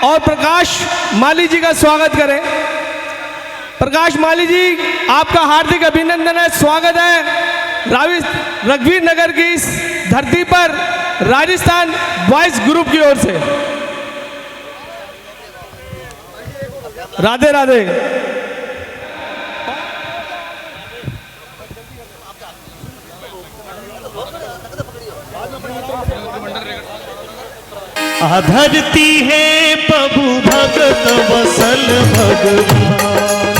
और प्रकाश माली जी का स्वागत करें। प्रकाश माली जी, आपका हार्दिक अभिनंदन है, स्वागत है रघुवीर नगर की इस धरती पर राजस्थान बॉयज ग्रुप की ओर से। राधे राधे। धरती है प्रभु भगत वसल भगवान,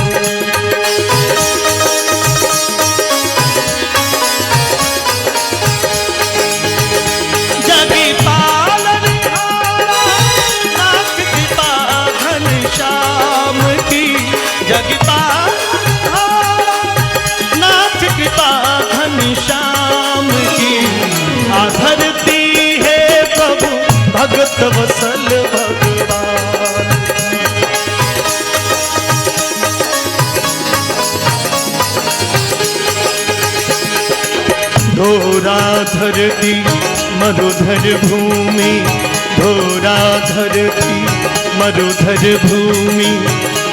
जगी पालन नाथ कृपा घनश्याम की, जगी पालन नाथ कृपा घनश्याम की। धरती है प्रभु भगत वसल भगवान, धोरा धरती मरुधर भूमि, धोरा धरती मरुधर भूमि।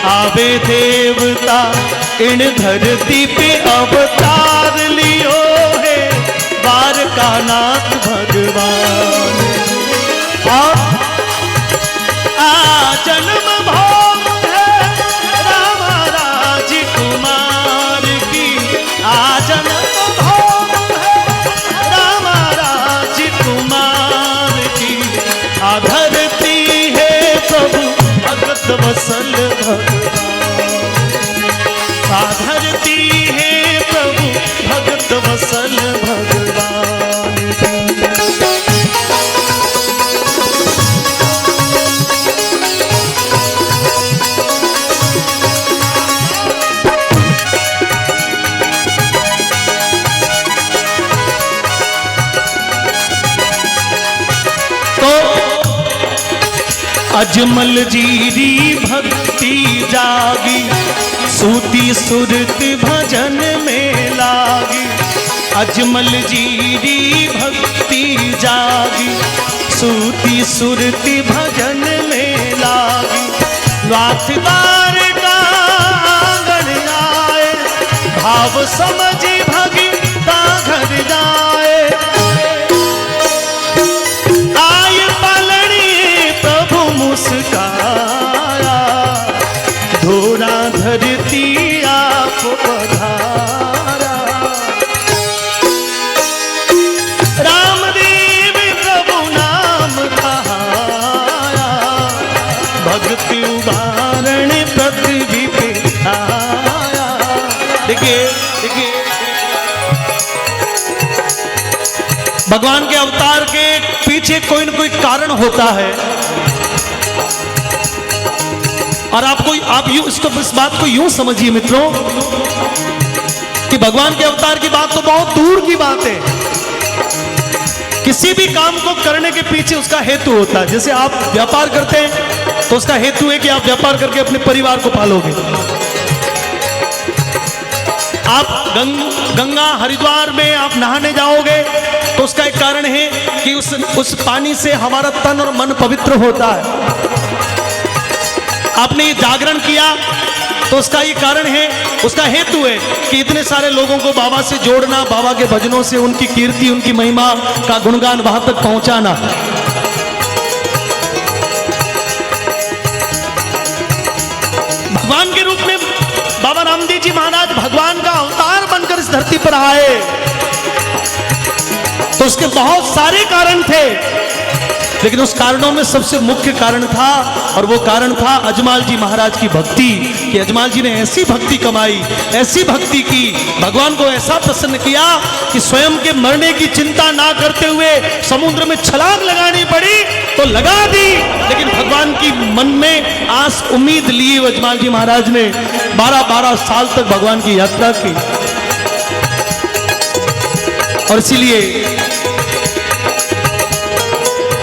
आवे देवता इन धरती पे अवतार लियो है द्वारका नाथ भगवान। और जन्म भूमि है राम राजकुमार की, जन्म भूमि है राम राजकुमार की। धरती है प्रभु भगत वसल भगवान, धरती है प्रभु भगत वसल भगवान। अजमल जीरी भक्ति जागी, सूती सुरत भजन में लागी। अजमल जीरी भक्ति जागी, सूती सुरत भजन में लागी। नाथ द्वार का आंगन आए, भाव समझ भगता घर जाए। मुस्काया धोरा धरती आप पधारा, रामदेव प्रभु नाम कहाया। भक्ति उदाहरण पृथ्वी पे आया। देखिए देखिए, भगवान के अवतार के पीछे कोई न कोई कारण होता है। और आप इस बात को यूं समझिए मित्रों कि भगवान के अवतार की बात तो बहुत दूर की बात है। किसी भी काम को करने के पीछे उसका हेतु होता है। जैसे आप व्यापार करते हैं तो उसका हेतु है कि आप व्यापार करके अपने परिवार को पालोगे। आप गंगा हरिद्वार में आप नहाने जाओगे तो उसका एक कारण है कि उस पानी से हमारा तन और मन पवित्र होता है। आपने ये जागरण किया तो उसका ये कारण है, उसका हेतु है कि इतने सारे लोगों को बाबा से जोड़ना, बाबा के भजनों से उनकी कीर्ति, उनकी महिमा का गुणगान वहां तक पहुंचाना। भगवान के रूप में बाबा रामदेव जी महाराज भगवान का अवतार बनकर इस धरती पर आए तो उसके बहुत सारे कारण थे, लेकिन उस कारणों में सबसे मुख्य कारण था, और वो कारण था अजमाल जी महाराज की भक्ति। कि अजमाल जी ने ऐसी भक्ति कमाई, ऐसी भक्ति की, भगवान को ऐसा प्रसन्न किया कि स्वयं के मरने की चिंता ना करते हुए समुद्र में छलांग लगानी पड़ी तो लगा दी, लेकिन भगवान की मन में आस उम्मीद लिए अजमाल जी महाराज ने 12-12 साल तक भगवान की यात्रा की। और इसीलिए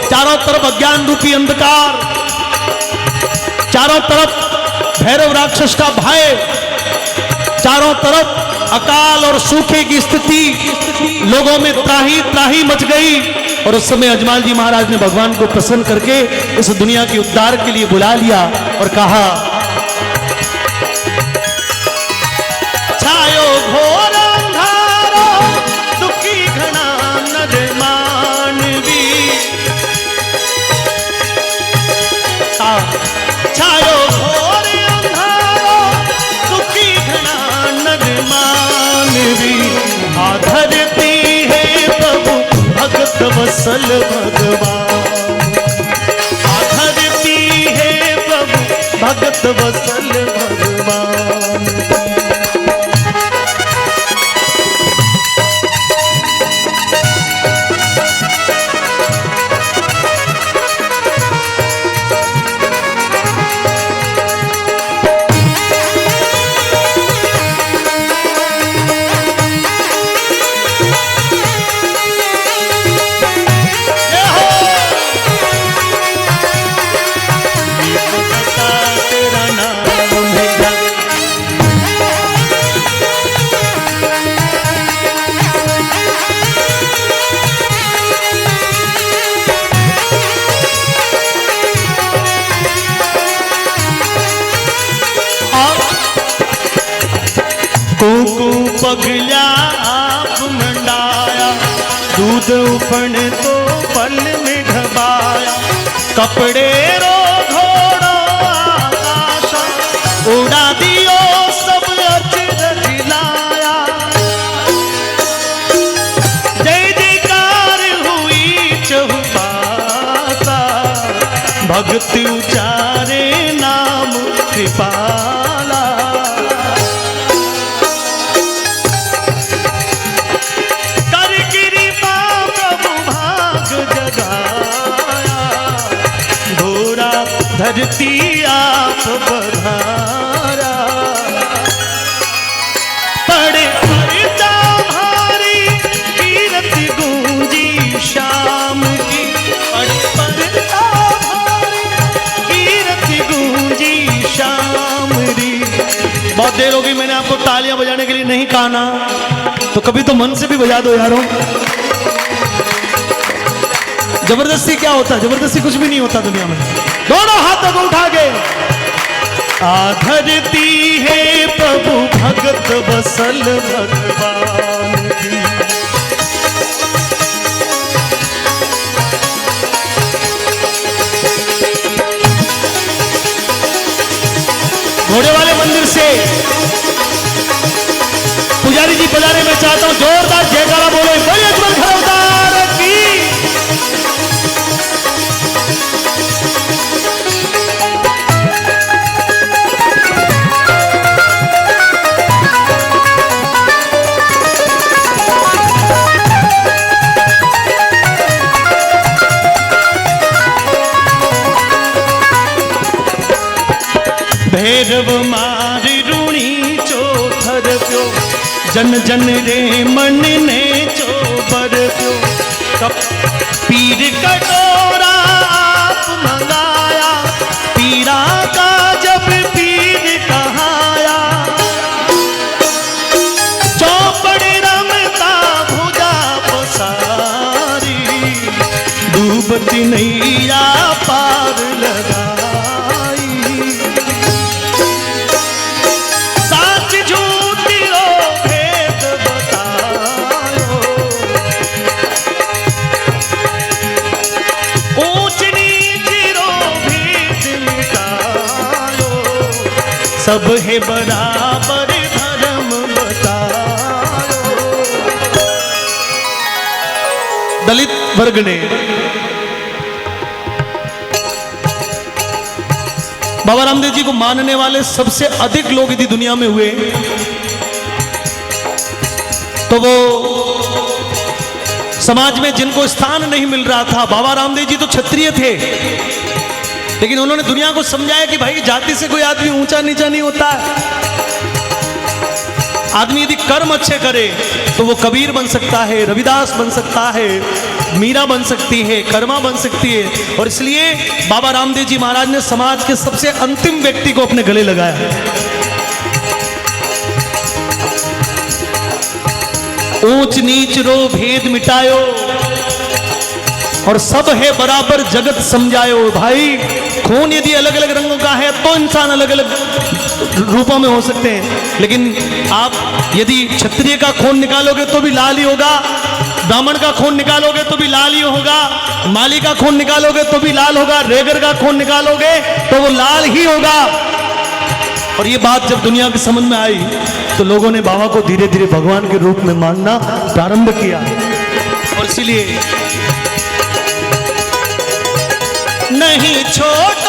चारों तरफ अज्ञान रूपी अंधकार, चारों तरफ भैरव राक्षस का भय, चारों तरफ अकाल और सूखे की स्थिति, लोगों में त्राही त्राही मच गई। और उस समय अजमाल जी महाराज ने भगवान को प्रसन्न करके इस दुनिया के उद्धार के लिए बुला लिया और कहा, छायो घोर अंधारो दुखी घना नर मानवी, छायो घोर अंधारो दुखी घना नर मानवी, आधरती है प्रभु भगत वसल भगवान, आधरती है प्रभु भगत वसल भगवान। पगला आप मंडाया, दूध उफन तो पल में घबाया, कपड़े रो घोड़ो आकाशा, उड़ा दियो सब अचरज लाया, जय जयकार हुई चहुपासा, भक्त उचारे नाम कृपाला, धरती आप बधारा, पड़े पर्दा भारी कीरति गूंजी शाम की, पड़े पर्दा भारी कीरति गूंजी शाम री। बहुत देर होगी मैंने आपको तालियां बजाने के लिए नहीं कहा ना, तो कभी तो मन से भी बजा दो यारों। जबरदस्ती क्या होता है? जबरदस्ती कुछ भी नहीं होता दुनिया में। दोनों हाथों को उठा के, आधरती है प्रभु भगत वसल भगवान की, घोड़े वाले मंदिर से पुजारी जी बजाने में चाहता हूं जोरदार जयकारा बोले, बोलिए अजमल खरा अवतार की। भैरव मारी रूणी चोथर प्यो, जन जन रे मन ने चोबर प्यो, पीर कटोरा आप मंगाया, पीरा का जब पीर कहाया, चौपड़ रमता भुजा पसारी, डूबती नैया पार लगा, सब है बराबर धर्म बताओ। दलित वर्ग ने बाबा रामदेव जी को मानने वाले सबसे अधिक लोग यदि दुनिया में हुए तो वो समाज में जिनको स्थान नहीं मिल रहा था। बाबा रामदेव जी तो क्षत्रिय थे, लेकिन उन्होंने दुनिया को समझाया कि भाई जाति से कोई आदमी ऊंचा नीचा नहीं होता है। आदमी यदि कर्म अच्छे करे तो वो कबीर बन सकता है, रविदास बन सकता है, मीरा बन सकती है, कर्मा बन सकती है। और इसलिए बाबा रामदेव जी महाराज ने समाज के सबसे अंतिम व्यक्ति को अपने गले लगाया। ऊंच नीच रो भेद मिटायो, और सब है बराबर जगत समझायो। भाई खून यदि अलग अलग रंगों का है तो इंसान अलग अलग रूपों में हो सकते हैं, लेकिन आप यदि क्षत्रिय का खून निकालोगे तो भी लाल ही होगा, ब्राह्मण का खून निकालोगे तो भी लाल ही होगा, माली का खून निकालोगे तो भी लाल होगा, रेगर का खून निकालोगे तो वो लाल ही होगा। और ये बात जब दुनिया की समझ में आई तो लोगों ने बाबा को धीरे धीरे भगवान के रूप में मानना प्रारंभ किया। और इसीलिए नहीं छोड़